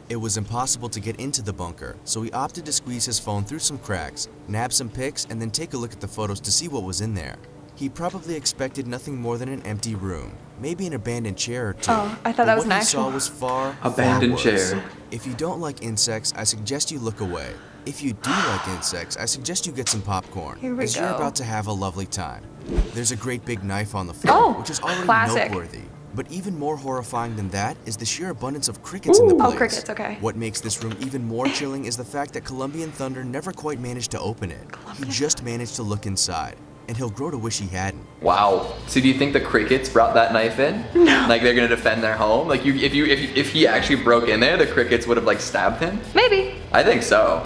It was impossible to get into the bunker, so he opted to squeeze his phone through some cracks, nab some pics, and then take a look at the photos to see what was in there. He probably expected nothing more than an empty room, maybe an abandoned chair or two. Oh, I thought that was an actual. What he saw was far, Abandoned far worse. chair. If you don't like insects, I suggest you look away. If you do like insects, I suggest you get some popcorn, Here we as you're go. about to have a lovely time. There's a great big knife on the floor, which is already classic. noteworthy. But even more horrifying than that is the sheer abundance of crickets in the place. Oh, crickets, okay. What makes this room even more chilling is the fact that Colombian Thunder never quite managed to open it. He just managed to look inside, and he'll grow to wish he hadn't. Wow. So do you think the crickets brought that knife in? No. Like they're gonna defend their home? Like if he actually broke in there, the crickets would have like stabbed him? Maybe. I think so.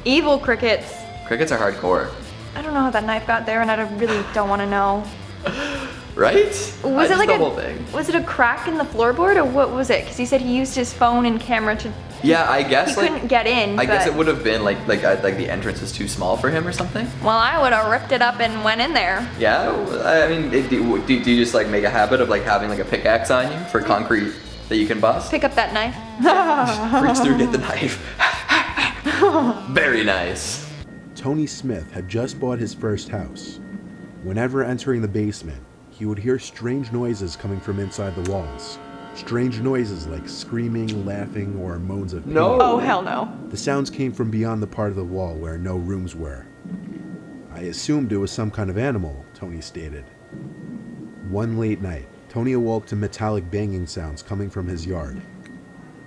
Evil crickets. Crickets are hardcore. I don't know how that knife got there, and I really don't want to know. Right? Was it like the whole thing. Was it a crack in the floorboard, or what was it? Because he said he used his phone and camera to. Yeah, I guess He like couldn't get in. I guess but- it would have been like the entrance was too small for him or something. Well, I would have ripped it up and went in there. Yeah, I mean, do you just like make a habit of like having like a pickaxe on you for concrete that you can bust? Pick up that knife. Reach through, get the knife. Very nice. Tony Smith had just bought his first house. Whenever entering the basement, he would hear strange noises coming from inside the walls. Strange noises like screaming, laughing, or moans of pain. No. Oh, hell no. The sounds came from beyond the part of the wall where no rooms were. I assumed it was some kind of animal, Tony stated. One late night, Tony awoke to metallic banging sounds coming from his yard.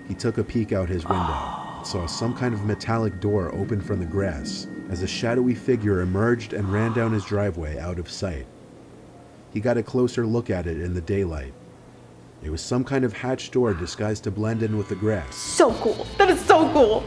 He took a peek out his window and saw some kind of metallic door open from the grass as a shadowy figure emerged and ran down his driveway out of sight. He got a closer look at it in the daylight. It was some kind of hatch door disguised to blend in with the grass. So cool. That is so cool.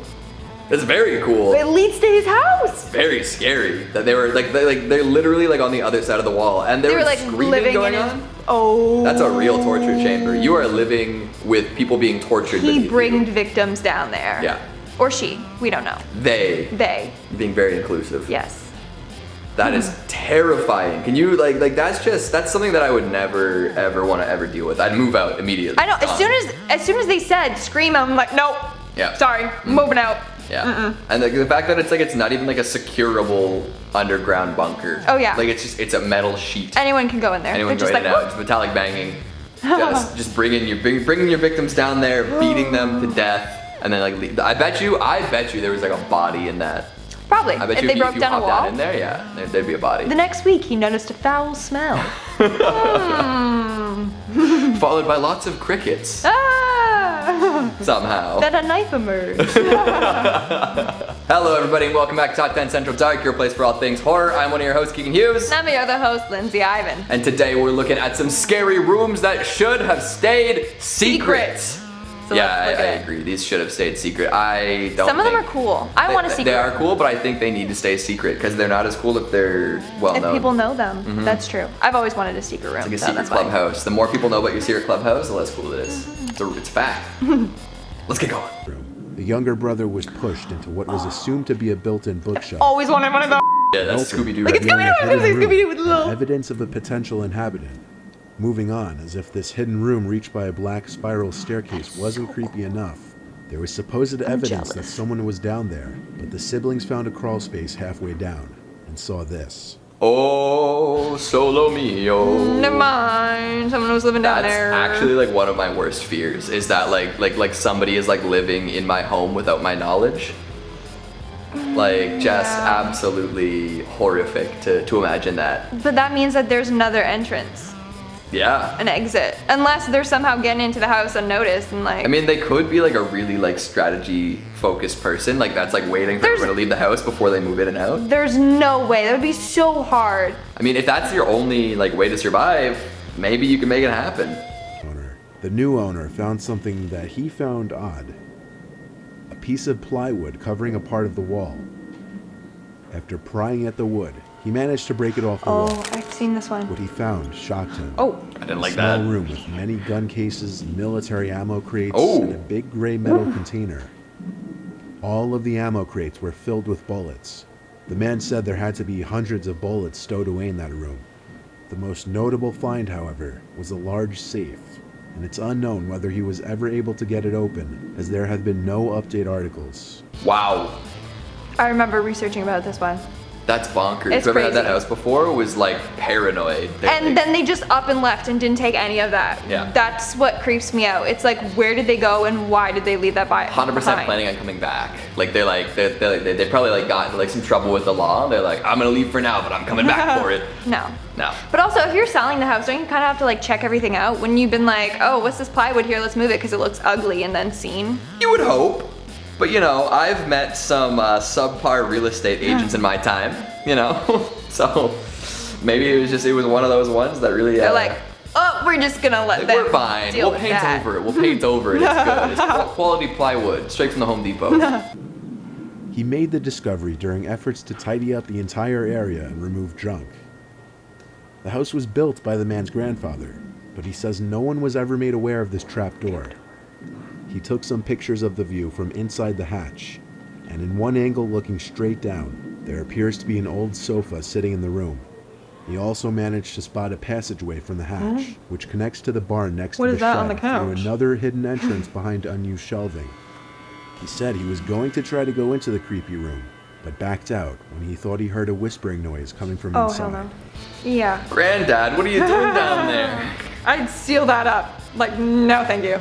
It's very cool. It leads to his house. Very scary that they were they're literally like on the other side of the wall and They there were was like screaming living going in his. on. Oh. That's a real torture chamber. You are living with people being tortured. He beneath you. bringed victims down there. Yeah. Or she. We don't know. They They. being very inclusive. Yes. That is terrifying. Can you like that's something that I would never ever want to ever deal with. I'd move out immediately. I know. As soon as they said scream, I'm like, nope. Yeah. Sorry. Moving out. Yeah. And the fact that it's not even like a securable underground bunker. Oh, yeah. Like it's a metal sheet. Anyone can go in there. Anyone They're going just in like, and out, just metallic banging, just bringing your victims down there, beating them to death, and then like I bet you there was like a body in that. probably. I bet if you they if broke you down a hopped wall. down in there, yeah, there'd be a body. The next week, he noticed a foul smell. Followed by lots of crickets Ah! somehow. Then a knife emerged. Hello everybody and welcome back to Top 10 Central Dark, your place for all things horror. I'm one of your hosts, Keegan Hughes. I'm your other host, Lindsay Ivan. And today we're looking at some scary rooms that should have stayed secret. So Yeah, let's I look at it. agree. These should have stayed secret. I don't Some of them think- are cool. I want a secret. They are cool, but I think they need to stay secret because they're not as cool if they're well If known. people know them. That's true. I've always wanted a secret room. It's like a so secret that's why. clubhouse. The more people know about your secret clubhouse, the less cool it is. It's a fact. Let's get going. The younger brother was pushed into what was assumed to be a built-in bookshelf. Always wanted one of those. Yeah, that's Open. Scooby-Doo. Like right it's there. Scooby-Doo. I was gonna say Hidden room, Scooby-Doo with little. evidence of a potential inhabitant. Moving on, as if this hidden room reached by a black spiral staircase wasn't creepy enough. There was supposed evidence that jealous. someone was down there, but the siblings found a crawl space halfway down and saw this. Oh, solo mio. Never mind. Someone was living down That's there. actually like one of my worst fears is that like somebody is like living in my home without my knowledge. Like just Yeah. absolutely horrific to imagine that. But that means that there's another entrance, Yeah. an exit, unless they're somehow getting into the house unnoticed and like. I mean, they could be like a really like strategy focused person, like that's like waiting for There's- everyone to leave the house before they move in and out. There's no way. That would be so hard. I mean, if that's your only like way to survive, maybe you can make it happen. The new owner found something that he found odd. A piece of plywood covering a part of the wall. After prying at the wood, he managed to break it off the wall. Oh, I've seen this one. What he found shocked him. Oh, I didn't like A small that. room with many gun cases, military ammo crates, Oh. and a big gray metal container. All of the ammo crates were filled with bullets. The man said there had to be hundreds of bullets stowed away in that room. The most notable find, however, was a large safe. and it's unknown whether he was ever able to get it open, as there have been no update articles. Wow. I remember researching about this one. That's bonkers. It's Whoever had that crazy. house before was like paranoid. And then they just up and left and didn't take any of that. Yeah. That's what creeps me out. It's like, where did they go and why did they leave that 100% behind? planning on coming back. Like they probably like got into like some trouble with the law. They're like, I'm gonna leave for now, but I'm coming back for it. No. No. But also, if you're selling the house, don't you kind of have to like check everything out? When you've been like, oh, what's this plywood here? Let's move it because it looks ugly, and then seen. You would hope. But you know, I've met some subpar real estate agents in my time, you know? So maybe it was one of those ones that really They're like, oh, we're just gonna let them we're fine. deal We'll with paint that. over it. We'll paint over it. It's good. It's quality plywood, straight from the Home Depot. He made the discovery during efforts to tidy up the entire area and remove junk. The house was built by the man's grandfather, but he says no one was ever made aware of this trapdoor. He took some pictures of the view from inside the hatch, and in one angle looking straight down, there appears to be an old sofa sitting in the room. He also managed to spot a passageway from the hatch, which connects to the barn next What to is the that shed on the couch? through another hidden entrance behind unused shelving. He said he was going to try to go into the creepy room, but backed out when he thought he heard a whispering noise coming from Oh, inside. hell no. Yeah. Granddad, what are you doing down there? I'd seal that up. Like, no, thank you.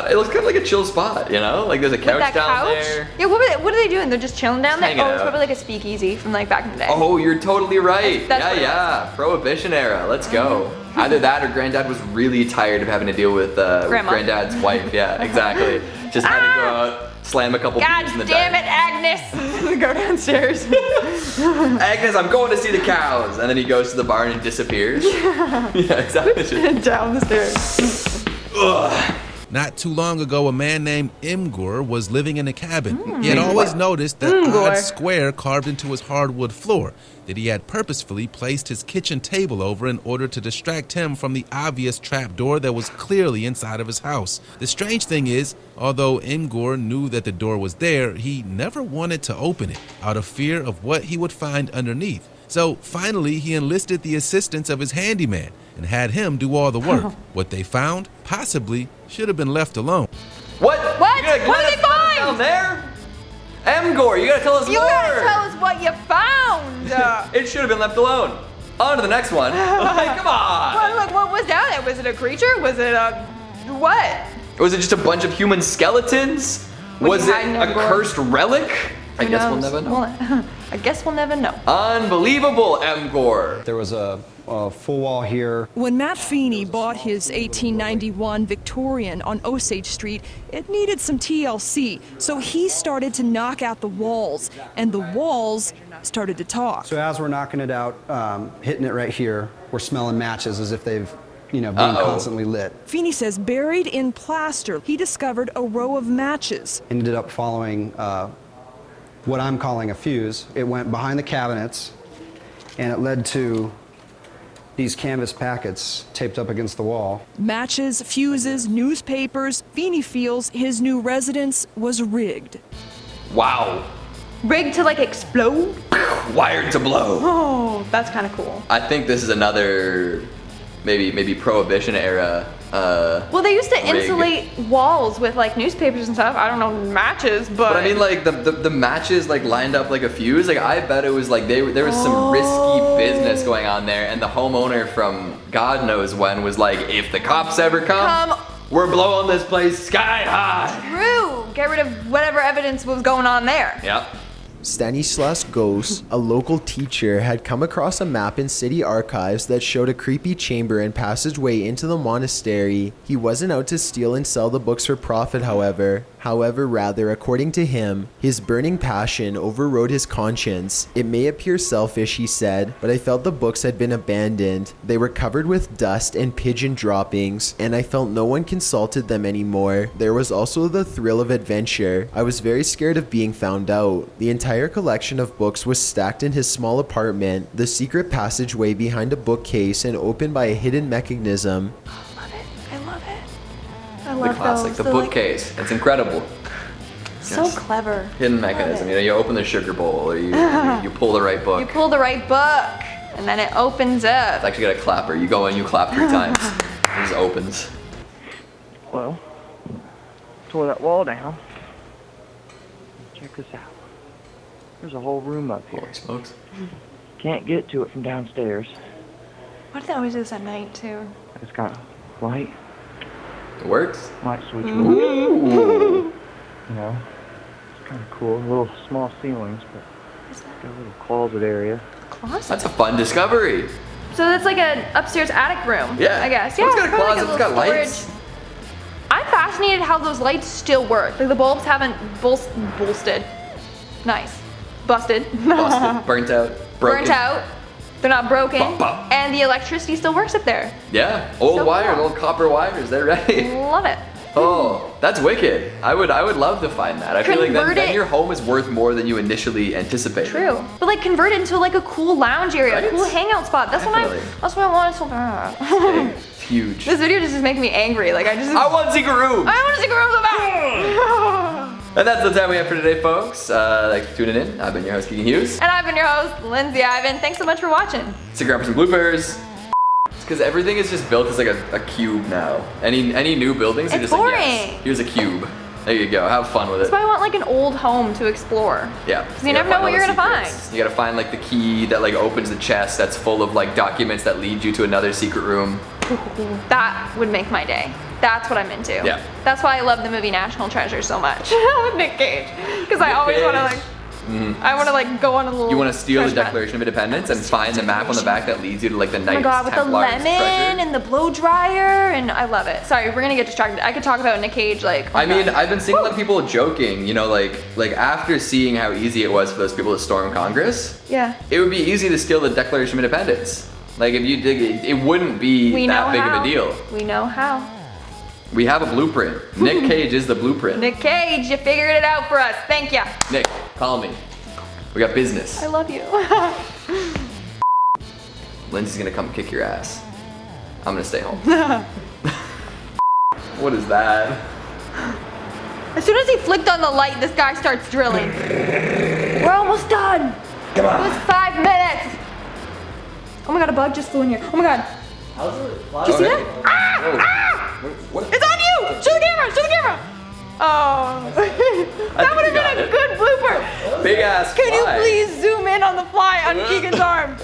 It looks kind of like a chill spot, you know? Like there's a couch With that down couch? there. Yeah, what are they doing? They're just chilling down there? hanging Oh, it's out. probably like a speakeasy from like back in the day. Oh, you're totally right. That's what it Yeah. Prohibition era. Let's go. Either that or Granddad was really tired of having to deal with Grandma. Granddad's wife. Yeah, exactly. Just had to go out, slam a couple God beers in the damn dark. it, Agnes! Go downstairs. Agnes, I'm going to see the cows. And then he goes to the barn and disappears. Yeah, exactly. Down the stairs. Ugh. Not too long ago, a man named Imgur was living in a cabin. He had always noticed the Imgur. odd square carved into his hardwood floor that he had purposefully placed his kitchen table over in order to distract him from the obvious trapdoor that was clearly inside of his house. The strange thing is, although Imgur knew that the door was there, he never wanted to open it out of fear of what he would find underneath. So finally, he enlisted the assistance of his handyman and had him do all the work. What they found possibly should have been left alone. What? What? You gotta What let did us they know find? down there? Emgor, you gotta tell us You more. gotta tell us what you found! It should have been left alone. On to the next one. Like, come on. What was down there? Was it a creature? Was it a... what? Was it just a bunch of human skeletons? Was Was he it hiding a under? cursed relic? I Who guess we'll knows? never know. I guess we'll never know. Unbelievable, Emgor. There was a full wall here. When Matt Feeney bought his 1891 Victorian on Osage Street, it needed some TLC, so he started to knock out the walls, and the walls started to talk. So as we're knocking it out, hitting it right here, we're smelling matches as if they've, being Uh-oh. constantly lit. Feeney says buried in plaster, he discovered a row of matches. Ended up following what I'm calling a fuse. It went behind the cabinets, and it led to these canvas packets taped up against the wall. Matches, fuses, newspapers. Feeney feels his new residence was rigged. Wow. Rigged to like explode? Wired to blow. Oh, that's kind of cool. I think this is another maybe Prohibition era. Well, they used to rig. insulate walls with like newspapers and stuff. I don't know, matches, but... But I mean, like the matches like lined up like a fuse. Like I bet it was like there was some risky business going on there, and the homeowner from God knows when was like, if the cops ever come, we're blowing this place sky high. True. Get rid of whatever evidence was going on there. Yep. Stanislas Ghost, a local teacher, had come across a map in city archives that showed a creepy chamber and passageway into the monastery. He wasn't out to steal and sell the books for profit, however, rather, according to him, his burning passion overrode his conscience. It may appear selfish, he said, but I felt the books had been abandoned. They were covered with dust and pigeon droppings, and I felt no one consulted them anymore. There was also the thrill of adventure. I was very scared of being found out. The entire collection of books was stacked in his small apartment, the secret passageway behind a bookcase and opened by a hidden mechanism. I love it. I The love classic, those. the They're, like, bookcase. It's incredible. so Yes. clever. Hidden mechanism. You open the sugar bowl, or you pull the right book. You pull the right book, and then it opens up. It's actually got a clapper. You go in, you clap 3 times. It just opens. Well, tore that wall down. Check this out. There's a whole room up here. Holy smokes. Can't get to it from downstairs. Why do they always do this at night too? It's got light, It works. light switch. Ooh. You know, it's kind of cool. Little small ceilings, but it's got a little closet area. Closet? That's a fun discovery. So that's like an upstairs attic room. Yeah. I guess. Well, Yeah. it's got a probably closet, like it's got little lights. storage. I'm fascinated how those lights still work. Like the bulbs haven't busted. Nice. Busted. Busted. Burnt out. Broken. Burnt out. They're not broken. Bop, bop. And the electricity still works up there. Yeah. Old So wires, cool. old copper wires. They're ready. Love it. Oh, that's wicked. I would love to find that. I feel like Convert then it- your home is worth more than you initially anticipated. True. But like convert it into like a cool lounge area, Right? a cool hangout spot. That's Definitely. what I wanted so bad. It's huge. This video just is making me angry. Like I want secret rooms. I want to see rooms so bad. And that's the time we have for today, folks. Thanks for tuning in. I've been your host, Keegan Hughes. And I've been your host, Lindsay Ivan. Thanks so much for watching. Stick around for some bloopers. It's because everything is just built as like a cube now. Any new buildings are It's just like, yes, boring. here's a cube. There you go. Have fun with That's it. why I want like an old home to explore. Yeah. Because you never know what you're gonna find. You gotta find like the key that like opens the chest that's full of like documents that lead you to another secret room. That would make my day. That's what I'm into. Yeah. That's why I love the movie National Treasure so much with Nick Cage. Because I always want to like, I want to like go on a little. You want to steal the treasure map. Declaration of Independence and find the map on the back that leads you to like the Oh my Knights god, with the Templar's lemon treasure. and the blow dryer, and I love it. Sorry, we're gonna get distracted. I could talk about Nick Cage like. oh I mean, God. I've been seeing a lot of people joking, you know, like after seeing how easy it was for those people to storm Congress, Yeah. it would be easy to steal the Declaration of Independence. Like if you dig it, it wouldn't be We that know big how. of a deal. We know how. We have a blueprint. Nick Cage is the blueprint. Nick Cage, you figured it out for us. Thank ya. Nick, call me. We got business. I love you. Lindsay's gonna come kick your ass. I'm gonna stay home. What is that? As soon as he flicked on the light, this guy starts drilling. We're almost done. Come on. It was 5 minutes. Oh my god, a bug just flew in here. Oh my god. Did you see that? Ah! What? It's on you! Show the camera! Show the camera! Oh. That would have been a good blooper. Big ass Can you fly. please zoom in on the fly on Keegan's arm?